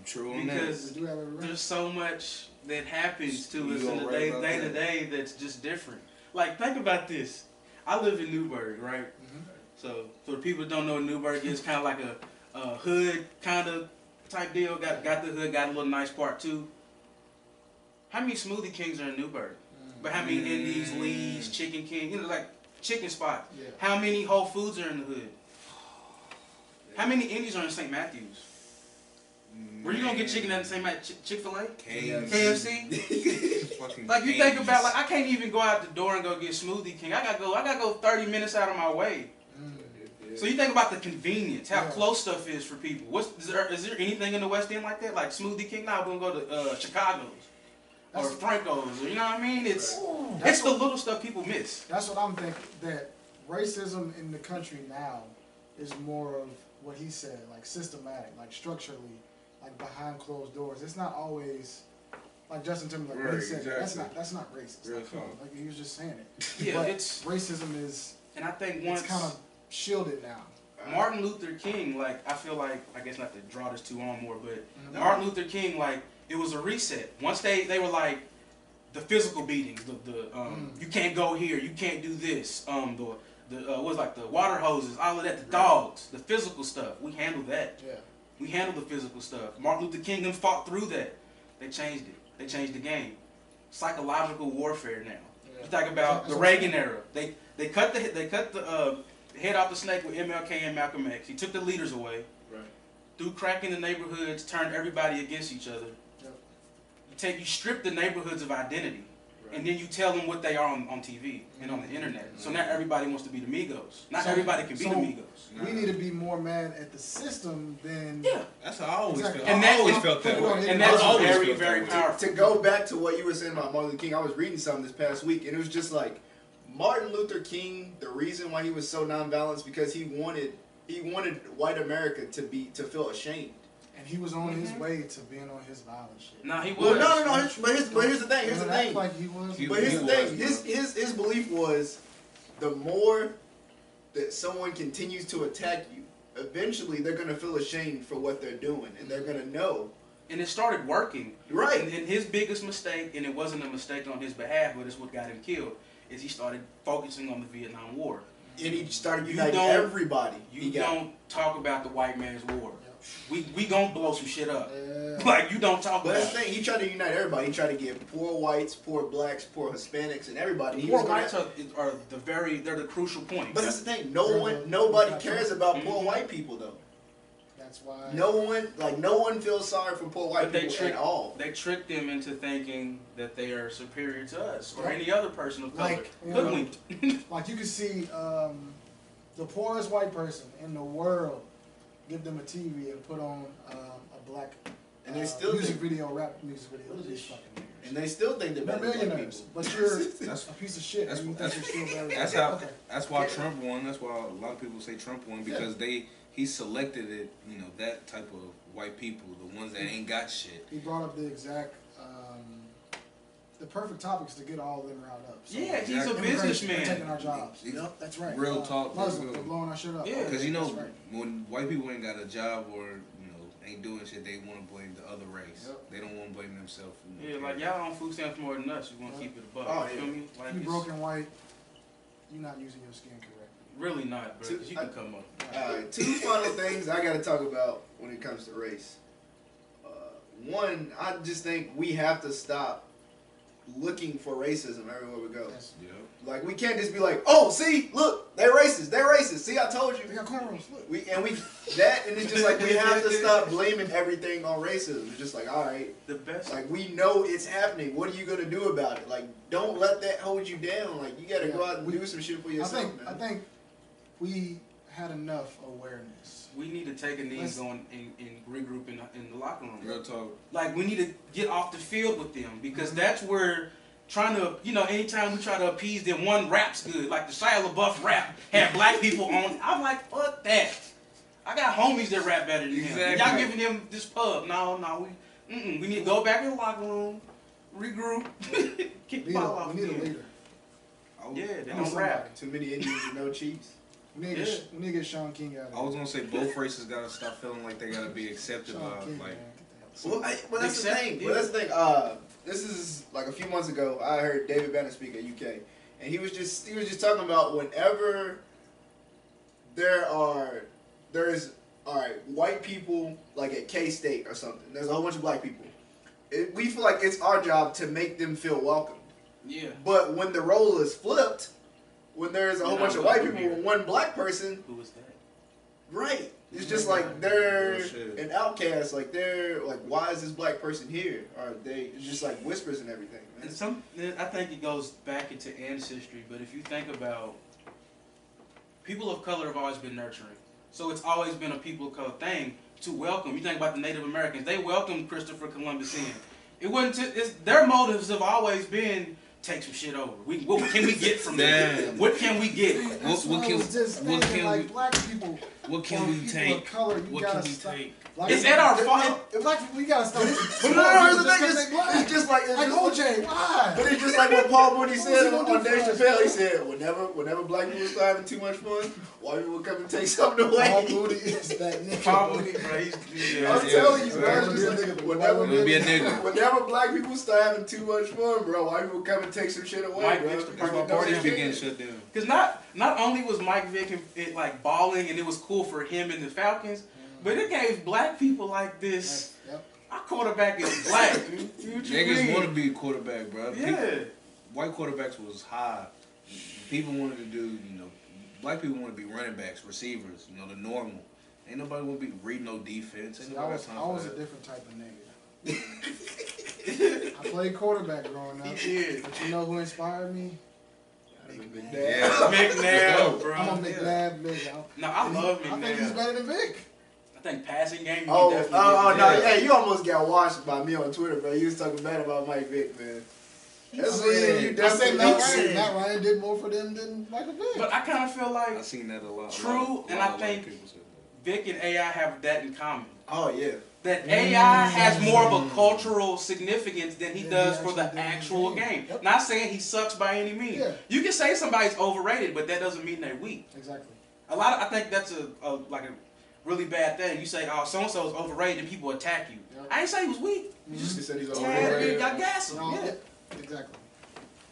True on because there's so much that happens to us in the day to day that's just different. Like, think about this. I live in Newburgh, right? So for the people that don't know what Newburgh is, kind of like a hood kind of type deal. Got the hood, got a little nice part too. How many Smoothie Kings are in Newburgh? But how many Indies, Lee's, Chicken King, you know, like chicken spots? Yeah. How many Whole Foods are in the hood? How many Indies are in St. Matthews? Where you gonna get chicken at the St. Matthews? Chick-fil-A? KFC? Like, you think about, like, I can't even go out the door and go get Smoothie King. I gotta go 30 minutes out of my way. So you think about the convenience, how close stuff is for people. Is there anything in the West End like that? Like Smoothie King? Now we're gonna go to Chicago's or Franco's, or you know what I mean? It's the little stuff people miss. That's what I'm thinking. That racism in the country now is more of what he said, like systematic, like structurally, like behind closed doors. It's not always like Justin Timberlake. He said that's not racist. Like he was just saying it. Yeah, but it's racism is. And I think it's kind of shielded now. Martin Luther King, like, I feel like, I guess not to draw this too on more, but Martin Luther King, like, it was a reset. Once they were like, the physical beatings, you can't go here, you can't do this, what's like the water hoses, all of that, the dogs, the physical stuff. We handled that. Yeah. We handled the physical stuff. Martin Luther King them fought through that. They changed it. They changed the game. Psychological warfare now. Yeah. You talk about the Reagan era. They cut the head off the snake with MLK and Malcolm X. He took the leaders away. Right. Threw crack in the neighborhoods, turned everybody against each other. Yep. You strip the neighborhoods of identity, and then you tell them what they are on TV and on the internet. So now everybody wants to be the Migos. Not everybody can be the Migos. We need to be more mad at the system than That's how I always felt. And I always felt that way. And that's very, very powerful. To go back to what you were saying about Martin Luther King, I was reading something this past week, and it was just like, Martin Luther King, the reason why he was so nonviolent is because he wanted white America to feel ashamed. And he was on his way to being on his violent shit. No, he was. Well, no. But here's the thing. Here's the thing. Like he was. But here's the thing. His belief was, the more that someone continues to attack you, eventually they're gonna feel ashamed for what they're doing, and they're gonna know. And it started working. Right. And his biggest mistake, and it wasn't a mistake on his behalf, but it's what got him killed, is he started focusing on the Vietnam War. And he started uniting everybody. You don't talk about the white man's war. We gonna blow some shit up. Like, you don't talk about it. But that's the thing, he tried to unite everybody. He tried to get poor whites, poor blacks, poor Hispanics, and everybody. Poor whites are they're the crucial point. But that's the thing, nobody cares about poor white people though. That's why no one feels sorry for poor white people at all. They trick them into thinking that they are superior to us or any other person of color. Like you can see the poorest white person in the world, give them a TV and put on a black and they still rap music video. Look at these fucking niggas. And they still think they're better than black people. But you're a piece of shit. That's why Trump won. That's why a lot of people say Trump won, because he selected it, that type of white people, the ones that ain't got shit. He brought up the exact, the perfect topics to get all of them riled up. So yeah, he's a businessman. Taking our jobs. Yep, that's right. Real talk. Muslims, they're blowing our shit up. Yeah, because when white people ain't got a job or ain't doing shit, they want to blame the other race. Yep. They don't want to blame themselves. Like, y'all on food stamps more than us. You want to keep it above. Oh, you feel me? Like, you broken white, you're not using your skin correctly. Really not, bro. You can come up. Alright, two final things I got to talk about when it comes to race. One, I just think we have to stop looking for racism everywhere we go. Yes. Yep. Like, we can't just be like, oh, see, look, they're racist. They're racist. See, I told you. They got cornrows. Look. And it's just like we have to stop blaming everything on racism. It's just like, all right, the best. Like, we know it's happening. What are you gonna do about it? Like, don't let that hold you down. Like, you gotta go out and do some shit for yourself. I think we had enough awareness. We need to take a knee and go and regroup in the locker room. Real talk. Like, we need to get off the field with them, because that's where trying to, anytime we try to appease them, one rap's good. Like the Shia LaBeouf rap had black people on. I'm like, fuck that. I got homies that rap better than him. Y'all giving them this pub. No, we need to go back in the locker room, regroup, kick the ball off. We need a leader. Yeah, they don't rap. Too many Indians and no Chiefs. We need to get Sean King out of here. I was gonna say both races gotta stop feeling like they gotta be accepted by Well, that's the thing. Yeah. Well, that's the thing. This is like a few months ago. I heard David Banner speak at UK, and he was just talking about whenever there's white people like at K-State or something. There's a whole bunch of black people. We feel like it's our job to make them feel welcome. Yeah. But when the role is flipped, when there's a whole bunch of white people and one black person, Who was that? right? It's just like they're an outcast. Like they're like, why is this black person here? Or it's just like whispers and everything. Man. I think it goes back into ancestry. But if you think about, people of color have always been nurturing. So it's always been a people of color thing to welcome. You think about the Native Americans; they welcomed Christopher Columbus in. It wasn't. Their motives have always been take some shit over. What can we get from them? What can we get? Black people. What can we take? Color, what can we take? It's at our fault. Black people, we gotta stop. It's just like OJ. Why? But it's just like what Paul Mooney said on Dave Chappelle. He said, whenever black people start having too much fun, white people come and take something away. Paul Mooney is that nigga. Paul Mooney, bro. I'm telling you, bro. It's just like, whenever black people start having too much fun, bro, white people come and take some shit away, Mike bro. Vick's the That's why parties be getting shut down. Because not only was Mike Vick like balling and it was cool for him and the Falcons, but it gave black people like this. Yep. Our quarterback is black. Niggas want to be a quarterback, bro. Yeah. White quarterbacks was high. People wanted to do, black people want to be running backs, receivers, the normal. Ain't nobody want to be reading no defense. Ain't nobody got time I was for a that. different type of nigga. I played quarterback growing up. He did. But you know who inspired me? Yeah. McNabb, bro. I'm a McNabb nigga. No, I love McNabb. I think he's better than Vic. I think passing game. No, yeah, you almost got washed by me on Twitter, bro. You was talking bad about Mike Vick, man. That's what you definitely said. Matt Ryan did more for them than Michael Vick. But I kind of feel like I seen that a lot. True, and I think people said that. Vic and AI have that in common. Oh yeah. That AI has more of a cultural significance than he does for the actual game. Yep. Not saying he sucks by any means. Yeah. You can say somebody's overrated, but that doesn't mean they're weak. Exactly. I think that's a really bad thing. You say, oh, so and so is overrated, and people attack you. Yep. I ain't say he was weak. You just said he's Tad overrated. bit, y'all gas him. No, Yeah. Exactly.